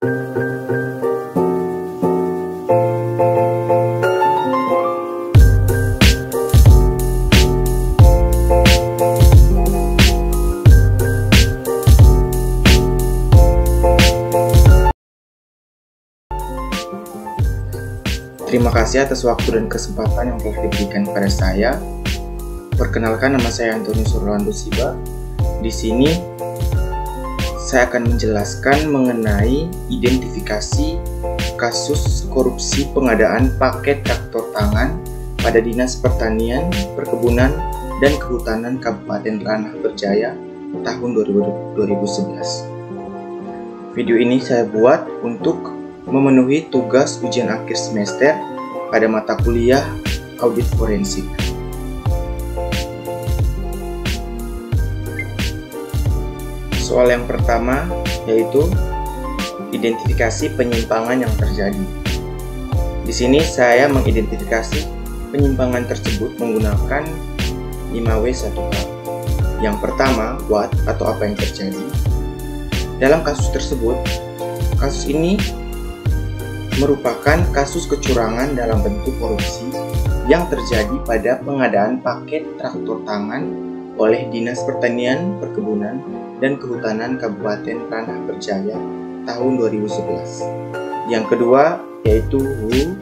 Terima kasih atas waktu dan kesempatan yang telah diberikan kepada saya. Perkenalkan, nama saya Antonius Orlando Siba. Di sini saya akan menjelaskan mengenai identifikasi kasus korupsi pengadaan paket traktor tangan pada Dinas Pertanian, Perkebunan, dan Kehutanan Kabupaten Ranah Berjaya tahun 2011. Video ini saya buat untuk memenuhi tugas ujian akhir semester pada mata kuliah audit forensik. Soal yang pertama yaitu identifikasi penyimpangan yang terjadi. Di sini saya mengidentifikasi penyimpangan tersebut menggunakan 5W1K. Yang pertama, what atau apa yang terjadi. Dalam kasus tersebut, kasus ini merupakan kasus kecurangan dalam bentuk korupsi yang terjadi pada pengadaan paket traktor tangan oleh Dinas Pertanian, Perkebunan, dan Kehutanan Kabupaten Ranah Berjaya tahun 2011. Yang kedua yaitu who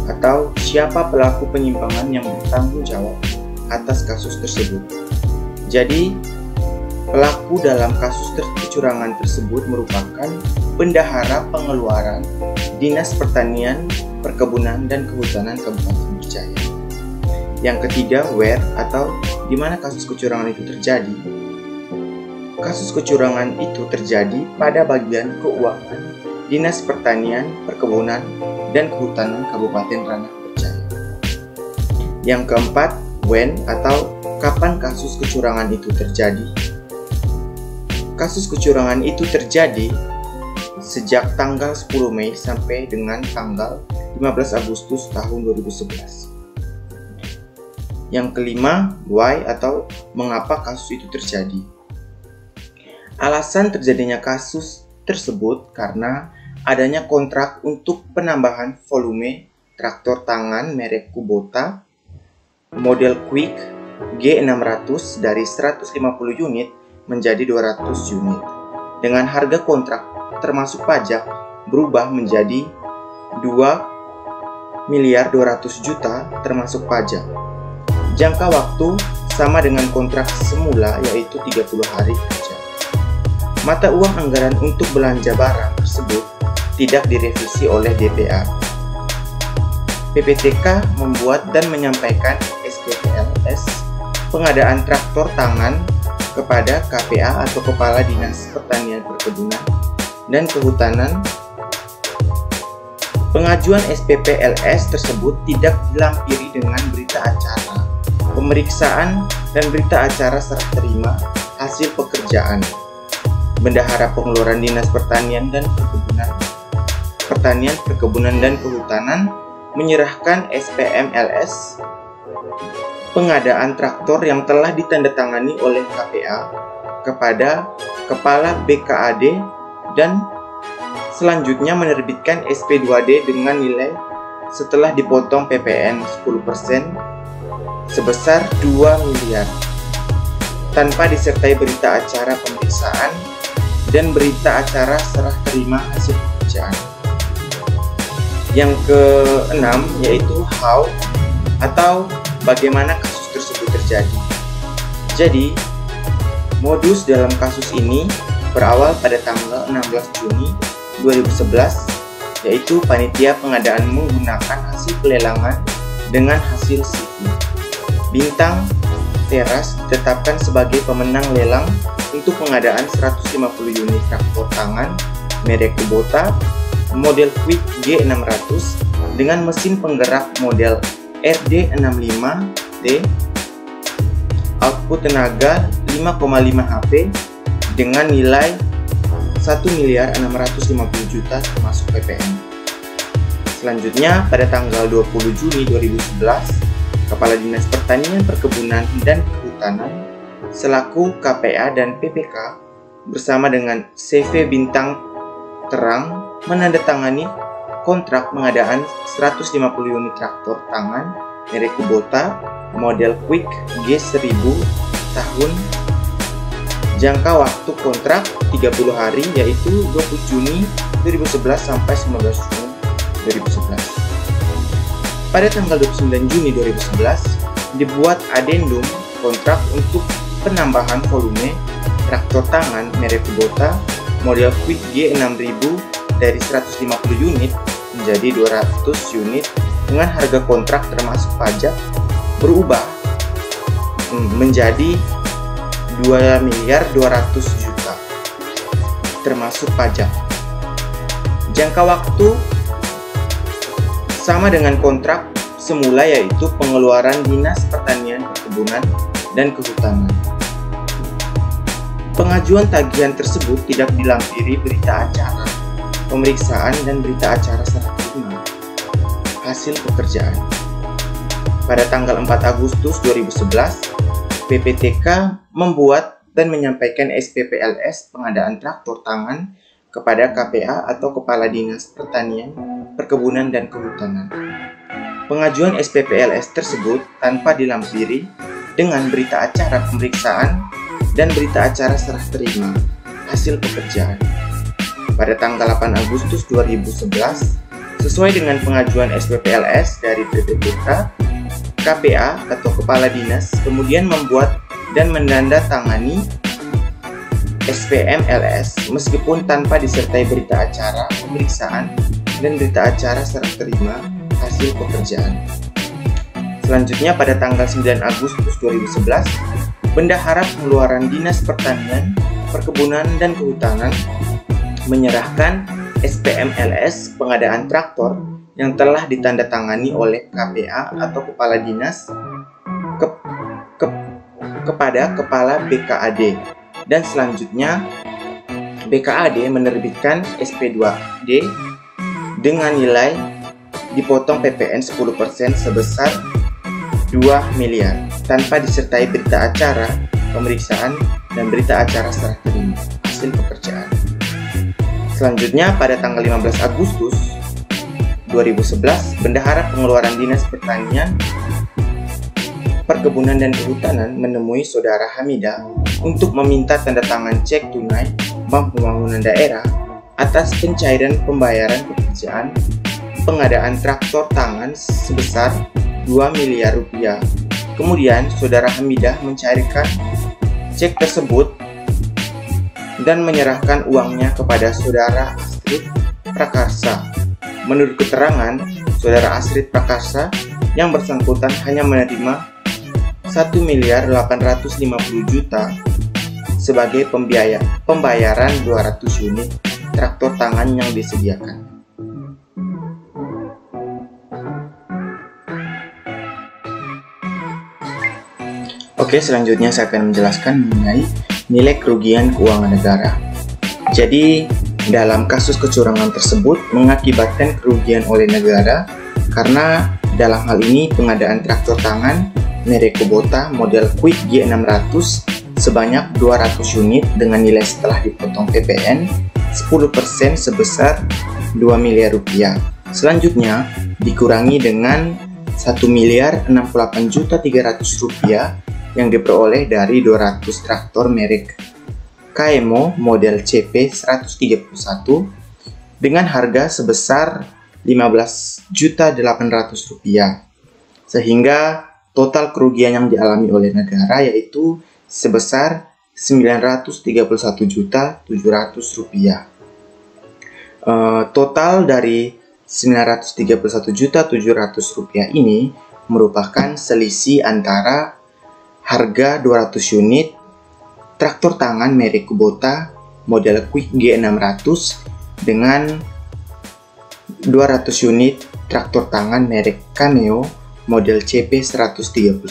atau siapa pelaku penyimpangan yang bertanggung jawab atas kasus tersebut. Jadi, pelaku dalam kasus kecurangan tersebut merupakan Bendahara Pengeluaran Dinas Pertanian, Perkebunan, dan Kehutanan Kabupaten Berjaya. Yang ketiga, where atau di mana kasus kecurangan itu terjadi. Kasus kecurangan itu terjadi pada bagian keuangan Dinas Pertanian, Perkebunan, dan Kehutanan Kabupaten Ranah Berjaya. Yang keempat, when atau kapan kasus kecurangan itu terjadi. Kasus kecurangan itu terjadi sejak tanggal 10 Mei sampai dengan tanggal 15 Agustus tahun 2011. Yang kelima, why atau mengapa kasus itu terjadi. Alasan terjadinya kasus tersebut karena adanya kontrak untuk penambahan volume traktor tangan merek Kubota model Quick G600 dari 150 unit menjadi 200 unit dengan harga kontrak termasuk pajak berubah menjadi 2.200.000.000 termasuk pajak. Jangka waktu sama dengan kontrak semula yaitu 30 hari kerja. Mata uang anggaran untuk belanja barang tersebut tidak direvisi oleh DPA. PPTK membuat dan menyampaikan SPPLS pengadaan traktor tangan kepada KPA atau Kepala Dinas Pertanian, Perkebunan, dan Kehutanan. Pengajuan SPPLS tersebut tidak dilampiri dengan berita acara, pemeriksaan, dan berita acara serah terima hasil pekerjaan. Bendahara Pengeluaran Dinas Pertanian dan Perkebunan, dan Kehutanan menyerahkan SPMLS pengadaan traktor yang telah ditandatangani oleh KPA kepada Kepala BKAD dan selanjutnya menerbitkan SP2D dengan nilai setelah dipotong PPN 10% sebesar 2 miliar tanpa disertai berita acara pemeriksaan dan berita acara serah terima hasil pekerjaan. Yang keenam yaitu how atau bagaimana kasus tersebut terjadi. Jadi, modus dalam kasus ini berawal pada tanggal 16 Juni 2011, yaitu panitia pengadaan menggunakan hasil pelelangan dengan hasil CV. Bintang Teras ditetapkan sebagai pemenang lelang untuk pengadaan 150 unit traktor tangan merek Kubota model Quick G600 dengan mesin penggerak model RD65T, output tenaga 5,5 HP dengan nilai 1.650.000.000 termasuk PPN. Selanjutnya, pada tanggal 20 Juni 2011, Kepala Dinas Pertanian, Perkebunan, dan Kehutanan selaku KPA dan PPK bersama dengan CV Bintang Terang menandatangani kontrak pengadaan 150 unit traktor tangan merek Kubota model Quick G1000 tahun. Jangka waktu kontrak 30 hari, yaitu 20 Juni 2011 sampai 19 Juni 2011. Pada tanggal 29 Juni 2011 dibuat adendum kontrak untuk penambahan volume traktor tangan merek Kubota model Quick G6000 dari 150 unit menjadi 200 unit dengan harga kontrak termasuk pajak berubah menjadi 2.200.000.000 termasuk pajak. Jangka waktu sama dengan kontrak semula, yaitu pengeluaran Dinas Pertanian, Perkebunan, dan Kehutanan. Pengajuan tagihan tersebut tidak dilampiri berita acara pemeriksaan dan berita acara serah terima hasil pekerjaan. Pada tanggal 4 Agustus 2011, PPTK membuat dan menyampaikan SPPLS pengadaan traktor tangan kepada KPA atau Kepala Dinas Pertanian, Perkebunan, dan Kehutanan. Pengajuan SPPLS tersebut tanpa dilampiri dengan berita acara pemeriksaan dan berita acara serah terima hasil pekerjaan. Pada tanggal 8 Agustus 2011, sesuai dengan pengajuan SPPLS dari PPTK, KPA atau Kepala Dinas kemudian membuat dan menandatangani SPMLS meskipun tanpa disertai berita acara pemeriksaan dan berita acara serah terima hasil pekerjaan. Selanjutnya pada tanggal 9 Agustus 2011, Bendahara Pengeluaran Dinas Pertanian, Perkebunan, dan Kehutanan menyerahkan SPMLS pengadaan traktor yang telah ditandatangani oleh KPA atau Kepala Dinas kepada Kepala BKAD, dan selanjutnya BKAD menerbitkan SP2D dengan nilai dipotong PPN 10% sebesar 2 miliar tanpa disertai berita acara pemeriksaan dan berita acara serah terima hasil pekerjaan. Selanjutnya pada tanggal 15 Agustus 2011, Bendahara Pengeluaran Dinas Pertanian, Perkebunan, dan Kehutanan menemui Saudara Hamidah untuk meminta tanda tangan cek tunai Bank Pembangunan Daerah atas pencairan pembayaran pekerjaan pengadaan traktor tangan sebesar 2 miliar rupiah. Kemudian Saudara Hamidah mencairkan cek tersebut dan menyerahkan uangnya kepada Saudara Astrid Prakarsa. Menurut keterangan Saudara Astrid Prakarsa, yang bersangkutan hanya menerima 1.850.000.000 sebagai pembayaran 200 unit traktor tangan yang disediakan. Oke, selanjutnya saya akan menjelaskan mengenai nilai kerugian keuangan negara. Jadi, dalam kasus kecurangan tersebut mengakibatkan kerugian oleh negara karena dalam hal ini pengadaan traktor tangan merek Kubota model Quick G600 sebanyak 200 unit dengan nilai setelah dipotong PPN 10% sebesar 2 miliar rupiah. Selanjutnya dikurangi dengan 1.068.300.000 rupiah yang diperoleh dari 200 traktor merek KMO model CP131 dengan harga sebesar 15.800.000 rupiah, sehingga total kerugian yang dialami oleh negara yaitu sebesar 931.700.000 rupiah. Total dari 931.700.000 rupiah ini merupakan selisih antara harga 200 unit traktor tangan merek Kubota model Quick G600 dengan 200 unit traktor tangan merek Cameo model CP131.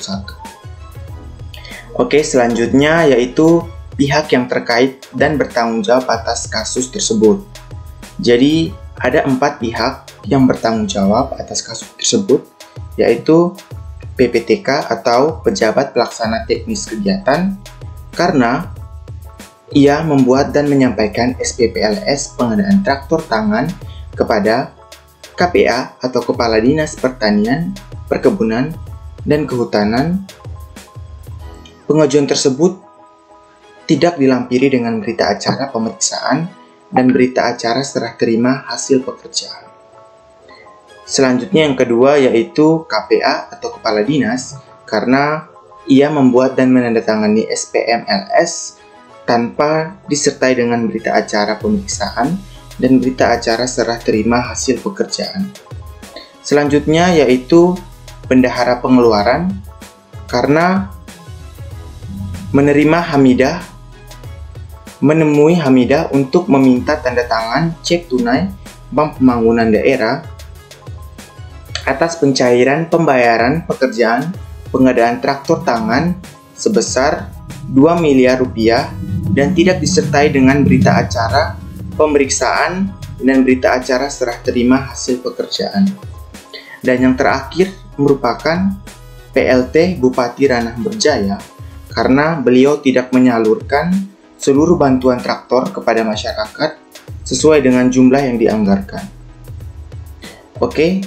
Oke, selanjutnya yaitu pihak yang terkait dan bertanggung jawab atas kasus tersebut. Jadi ada 4 pihak yang bertanggung jawab atas kasus tersebut, yaitu PPTK atau Pejabat Pelaksana Teknis Kegiatan, karena ia membuat dan menyampaikan SPPLS pengadaan traktor tangan kepada KPA atau Kepala Dinas Pertanian, Perkebunan, dan Kehutanan. Pengajuan tersebut tidak dilampiri dengan berita acara pemeriksaan dan berita acara serah terima hasil pekerjaan. Selanjutnya yang kedua yaitu KPA atau Kepala Dinas, karena ia membuat dan menandatangani SPMLS tanpa disertai dengan berita acara pemeriksaan dan berita acara serah terima hasil pekerjaan. Selanjutnya yaitu Bendahara Pengeluaran, karena menemui Hamidah untuk meminta tanda tangan cek tunai Bank Pembangunan Daerah atas pencairan pembayaran pekerjaan pengadaan traktor tangan sebesar 2 miliar rupiah dan tidak disertai dengan berita acara pemeriksaan dan berita acara serah terima hasil pekerjaan. Dan yang terakhir merupakan PLT Bupati Ranah Berjaya, karena beliau tidak menyalurkan seluruh bantuan traktor kepada masyarakat sesuai dengan jumlah yang dianggarkan. Oke,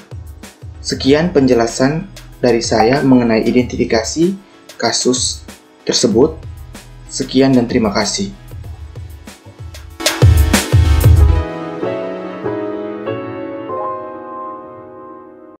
sekian penjelasan dari saya mengenai identifikasi kasus tersebut. Sekian dan terima kasih.